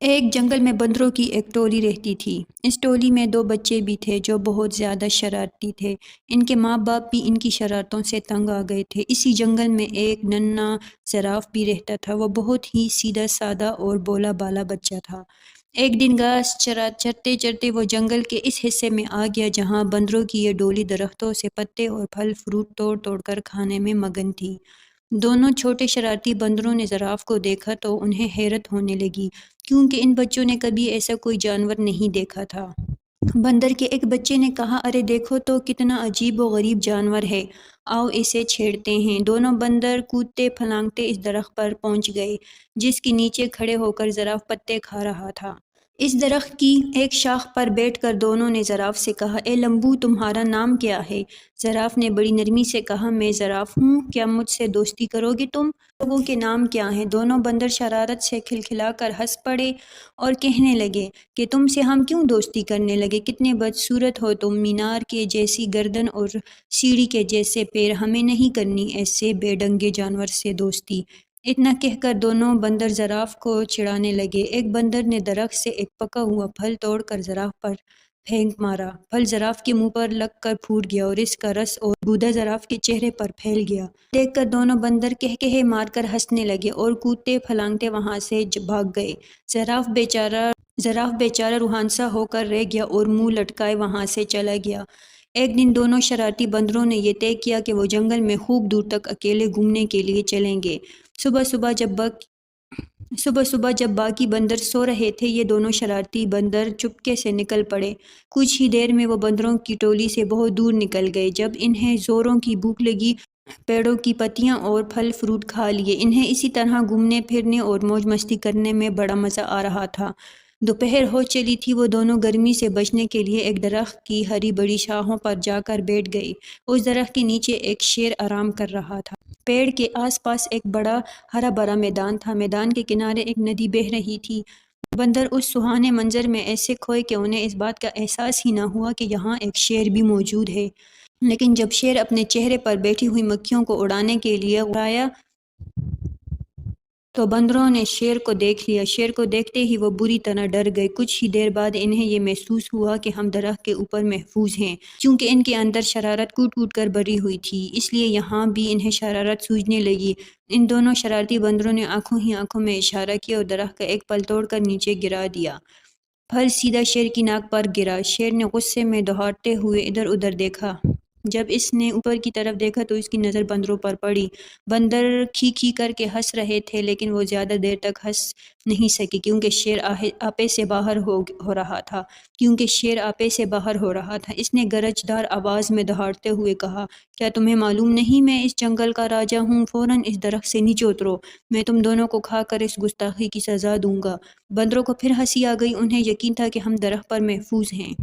ایک جنگل میں بندروں کی ایک ٹولی رہتی تھی۔ اس ٹولی میں دو بچے بھی تھے جو بہت زیادہ شرارتی تھے۔ ان کے ماں باپ بھی ان کی شرارتوں سے تنگ آ گئے تھے۔ اسی جنگل میں ایک ننھا زراف بھی رہتا تھا۔ وہ بہت ہی سیدھا سادہ اور بولا بالا بچہ تھا۔ ایک دن گھاس چرتے چرتے وہ جنگل کے اس حصے میں آ گیا جہاں بندروں کی یہ ٹولی درختوں سے پتے اور پھل فروٹ توڑ توڑ کر کھانے میں مگن تھی۔ دونوں چھوٹے شرارتی بندروں نے زراف کو دیکھا تو انہیں حیرت ہونے لگی کیونکہ ان بچوں نے کبھی ایسا کوئی جانور نہیں دیکھا تھا۔ بندر کے ایک بچے نے کہا، ارے دیکھو تو کتنا عجیب و غریب جانور ہے، آؤ اسے چھیڑتے ہیں۔ دونوں بندر کودتے پھلانگتے اس درخت پر پہنچ گئے جس کے نیچے کھڑے ہو کر زراف پتے کھا رہا تھا۔ اس درخت کی ایک شاخ پر بیٹھ کر دونوں نے زراف سے کہا، اے لمبو، تمہارا نام کیا ہے؟ زراف نے بڑی نرمی سے کہا، میں زراف ہوں، کیا مجھ سے دوستی کرو گے تم؟ لوگوں کے نام کیا ہیں؟ دونوں بندر شرارت سے کھلکھلا کر ہنس پڑے اور کہنے لگے کہ تم سے ہم کیوں دوستی کرنے لگے، کتنے بدصورت ہو تم، مینار کے جیسی گردن اور سیڑھی کے جیسے پیر، ہمیں نہیں کرنی ایسے بے ڈنگے جانور سے دوستی۔ اتنا کہہ کر دونوں بندر زراف کو چڑھانے لگے۔ ایک بندر نے درخت سے ایک پکا ہوا پھل توڑ کر زراف پر پھینک مارا۔ پھل زراف کے منہ پر لگ کر پھوٹ گیا اور اس کا رس اور گودا زراف کے چہرے پر پھیل گیا۔ دیکھ کر دونوں بندر کہکہے مار کر ہنسنے لگے اور کودتے پھلانگتے وہاں سے بھاگ گئے۔ زراف بیچارہ روحانسا ہو کر رہ گیا اور منہ لٹکائے وہاں سے چلا گیا۔ ایک دن دونوں شرارتی بندروں نے یہ طے کیا کہ وہ جنگل میں خوب دور تک اکیلے گھومنے کے لیے چلیں گے۔ صبح صبح جب باقی بندر سو رہے تھے، یہ دونوں شرارتی بندر چپکے سے نکل پڑے۔ کچھ ہی دیر میں وہ بندروں کی ٹولی سے بہت دور نکل گئے۔ جب انہیں زوروں کی بھوک لگی، پیڑوں کی پتیاں اور پھل فروٹ کھا لیے۔ انہیں اسی طرح گھومنے پھرنے اور موج مستی کرنے میں بڑا مزہ آ رہا تھا۔ دوپہر ہو چلی تھی۔ وہ دونوں گرمی سے بچنے کے لیے ایک درخت کی ہری بڑی شاخوں پر جا کر بیٹھ گئے۔ اس درخت کے نیچے ایک شیر آرام کر رہا تھا۔ پیڑ کے آس پاس ایک بڑا ہرا بھرا میدان تھا۔ میدان کے کنارے ایک ندی بہہ رہی تھی۔ بندر اس سہانے منظر میں ایسے کھوئے کہ انہیں اس بات کا احساس ہی نہ ہوا کہ یہاں ایک شیر بھی موجود ہے۔ لیکن جب شیر اپنے چہرے پر بیٹھی ہوئی مکھیوں کو اڑانے کے لیے غرایا تو بندروں نے شیر کو دیکھ لیا۔ شیر کو دیکھتے ہی وہ بری طرح ڈر گئے۔ کچھ ہی دیر بعد انہیں یہ محسوس ہوا کہ ہم درخت کے اوپر محفوظ ہیں۔ چونکہ ان کے اندر شرارت کوٹ کوٹ کر بھری ہوئی تھی، اس لیے یہاں بھی انہیں شرارت سوجنے لگی۔ ان دونوں شرارتی بندروں نے آنکھوں ہی آنکھوں میں اشارہ کیا اور درخت کا ایک پھل توڑ کر نیچے گرا دیا۔ پھل سیدھا شیر کی ناک پر گرا۔ شیر نے غصے میں دہاڑتے ہوئے ادھر ادھر دیکھا۔ جب اس نے اوپر کی طرف دیکھا تو اس کی نظر بندروں پر پڑی۔ بندر کھی کھی کر کے ہنس رہے تھے لیکن وہ زیادہ دیر تک ہنس نہیں سکے کیونکہ شیر آپے سے باہر ہو رہا تھا۔ اس نے گرج دار آواز میں دہاڑتے ہوئے کہا، کیا تمہیں معلوم نہیں میں اس جنگل کا راجا ہوں؟ فوراً اس درخت سے نیچے اترو، میں تم دونوں کو کھا کر اس گستاخی کی سزا دوں گا۔ بندروں کو پھر ہنسی آ گئی۔ انہیں یقین تھا کہ ہم درخت پر محفوظ ہیں۔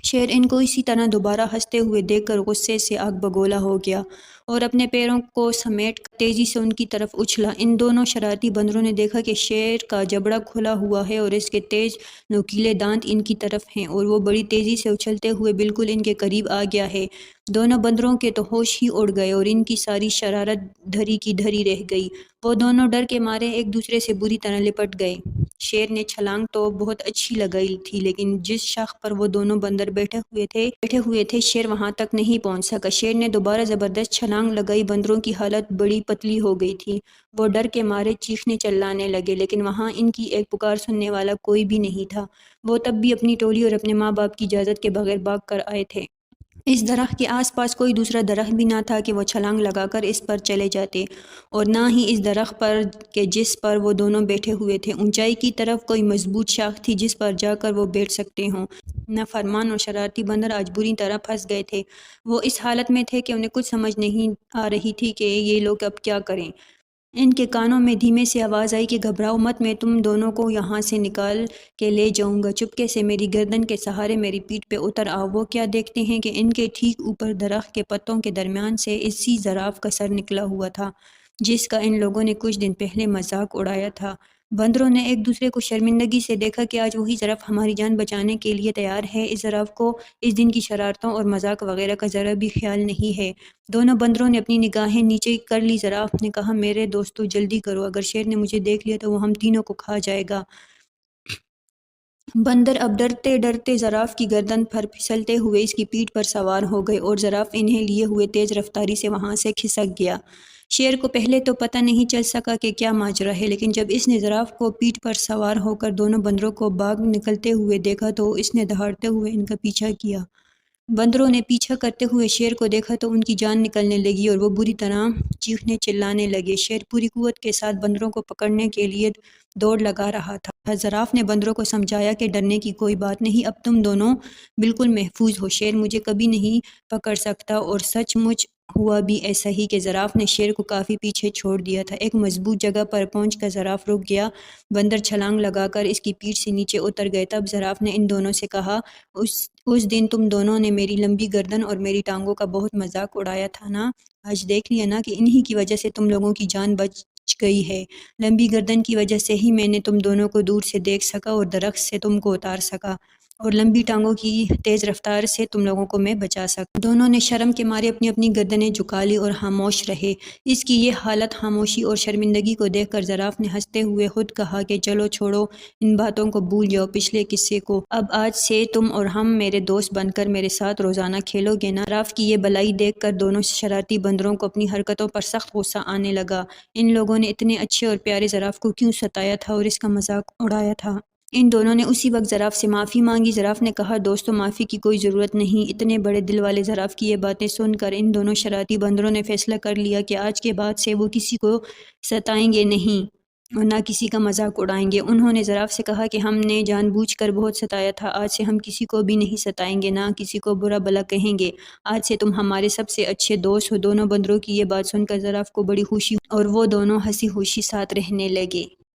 شیر ان کو اسی طرح دوبارہ ہنستے ہوئے دیکھ کر غصے سے آگ بگولا ہو گیا اور اپنے پیروں کو سمیٹ کر تیزی سے ان کی طرف اچھلا۔ ان دونوں شرارتی بندروں نے دیکھا کہ شیر کا جبڑا کھلا ہوا ہے اور اس کے تیز نوکیلے دانت ان کی طرف ہیں اور وہ بڑی تیزی سے اچھلتے ہوئے بالکل ان کے قریب آ گیا ہے۔ دونوں بندروں کے تو ہوش ہی اڑ گئے اور ان کی ساری شرارت دھری کی دھری رہ گئی۔ وہ دونوں ڈر کے مارے ایک دوسرے سے بری طرح لپٹ گئے۔ شیر نے چھلانگ تو بہت اچھی لگائی تھی لیکن جس شاخ پر وہ دونوں بندر بیٹھے ہوئے تھے شیر وہاں تک نہیں پہنچ سکا۔ شیر نے دوبارہ زبردست چھلانگ لگائی۔ بندروں کی حالت بڑی پتلی ہو گئی تھی۔ وہ ڈر کے مارے چیخنے چلانے لگے لیکن وہاں ان کی ایک پکار سننے والا کوئی بھی نہیں تھا۔ وہ تب بھی اپنی ٹولی اور اپنے ماں باپ کی اجازت کے بغیر بھاگ کر آئے تھے۔ اس درخت کے آس پاس کوئی دوسرا درخت بھی نہ تھا کہ وہ چھلانگ لگا کر اس پر چلے جاتے، اور نہ ہی اس درخت پر کہ جس پر وہ دونوں بیٹھے ہوئے تھے اونچائی کی طرف کوئی مضبوط شاخ تھی جس پر جا کر وہ بیٹھ سکتے ہوں۔ نافرمان اور شرارتی بندر آج بری طرح پھنس گئے تھے۔ وہ اس حالت میں تھے کہ انہیں کچھ سمجھ نہیں آ رہی تھی کہ یہ لوگ اب کیا کریں۔ ان کے کانوں میں دھیمے سے آواز آئی کہ گھبراؤ مت، میں تم دونوں کو یہاں سے نکال کے لے جاؤں گا، چپکے سے میری گردن کے سہارے میری پیٹھ پہ اتر آؤ۔ وہ کیا دیکھتے ہیں کہ ان کے ٹھیک اوپر درخت کے پتوں کے درمیان سے اسی زراف کا سر نکلا ہوا تھا جس کا ان لوگوں نے کچھ دن پہلے مذاق اڑایا تھا۔ بندروں نے ایک دوسرے کو شرمندگی سے دیکھا کہ آج وہی زراف ہماری جان بچانے کے لیے تیار ہے۔ اس زراف کو اس دن کی شرارتوں اور مذاق وغیرہ کا ذرا بھی خیال نہیں ہے۔ دونوں بندروں نے اپنی نگاہیں نیچے کر لی۔ زراف نے کہا، میرے دوستو جلدی کرو، اگر شیر نے مجھے دیکھ لیا تو وہ ہم تینوں کو کھا جائے گا۔ بندر اب ڈرتے ڈرتے زراف کی گردن پر پھسلتے ہوئے اس کی پیٹھ پر سوار ہو گئے اور زراف انہیں لیے ہوئے تیز رفتاری سے وہاں سے کھسک گیا۔ شیر کو پہلے تو پتہ نہیں چل سکا کہ کیا ماجرا ہے، لیکن جب اس نے زراف کو پیٹھ پر سوار ہو کر دونوں بندروں کو باغ نکلتے ہوئے دیکھا تو اس نے دہاڑتے ہوئے ان کا پیچھا کیا۔ بندروں نے پیچھا کرتے ہوئے شیر کو دیکھا تو ان کی جان نکلنے لگی اور وہ بری طرح چیخنے چلانے لگے۔ شیر پوری قوت کے ساتھ بندروں کو پکڑنے کے لیے دوڑ لگا رہا تھا۔ زراف نے بندروں کو سمجھایا کہ ڈرنے کی کوئی بات نہیں، اب تم دونوں بالکل محفوظ ہو، شیر مجھے کبھی نہیں پکڑ سکتا۔ اور سچ مچ ہوا بھی ایسا ہی کہ زراف نے شیر کو کافی پیچھے چھوڑ دیا تھا۔ ایک مضبوط جگہ پر پہنچ کر زراف رک گیا۔ بندر چھلانگ لگا کر اس کی پیٹھ سے نیچے اتر گئے۔ تب زراف نے ان دونوں سے کہا، اس دن تم دونوں نے میری لمبی گردن اور میری ٹانگوں کا بہت مذاق اڑایا تھا نا، آج دیکھ لیا نا کہ انہی کی وجہ سے تم لوگوں کی جان بچ گئی ہے۔ لمبی گردن کی وجہ سے ہی میں نے تم دونوں کو دور سے دیکھ سکا اور درخت سے تم کو اتار سکا، اور لمبی ٹانگوں کی تیز رفتار سے تم لوگوں کو میں بچا سکا۔ دونوں نے شرم کے مارے اپنی اپنی گردنیں جھکا لی اور خاموش رہے۔ اس کی یہ حالت، خاموشی اور شرمندگی کو دیکھ کر زراف نے ہنستے ہوئے خود کہا کہ چلو چھوڑو ان باتوں کو، بھول جاؤ پچھلے قصے کو، اب آج سے تم اور ہم میرے دوست بن کر میرے ساتھ روزانہ کھیلو گے نا۔ زراف کی یہ بلائی دیکھ کر دونوں شرارتی بندروں کو اپنی حرکتوں پر سخت غصہ آنے لگا۔ ان لوگوں نے اتنے اچھے اور پیارے زراف کو کیوں ستایا تھا اور اس کا مذاق اڑایا تھا؟ ان دونوں نے اسی وقت زراف سے معافی مانگی۔ زراف نے کہا، دوستو معافی کی کوئی ضرورت نہیں۔ اتنے بڑے دل والے زراف کی یہ باتیں سن کر ان دونوں شرارتی بندروں نے فیصلہ کر لیا کہ آج کے بعد سے وہ کسی کو ستائیں گے نہیں اور نہ کسی کا مذاق اڑائیں گے۔ انہوں نے زراف سے کہا کہ ہم نے جان بوجھ کر بہت ستایا تھا، آج سے ہم کسی کو بھی نہیں ستائیں گے، نہ کسی کو برا بھلا کہیں گے، آج سے تم ہمارے سب سے اچھے دوست ہو۔ دونوں بندروں کی یہ بات سن کر زراف کو بڑی خوشی ہوئی اور وہ دونوں ہنسی خوشی ساتھ رہنے لگے۔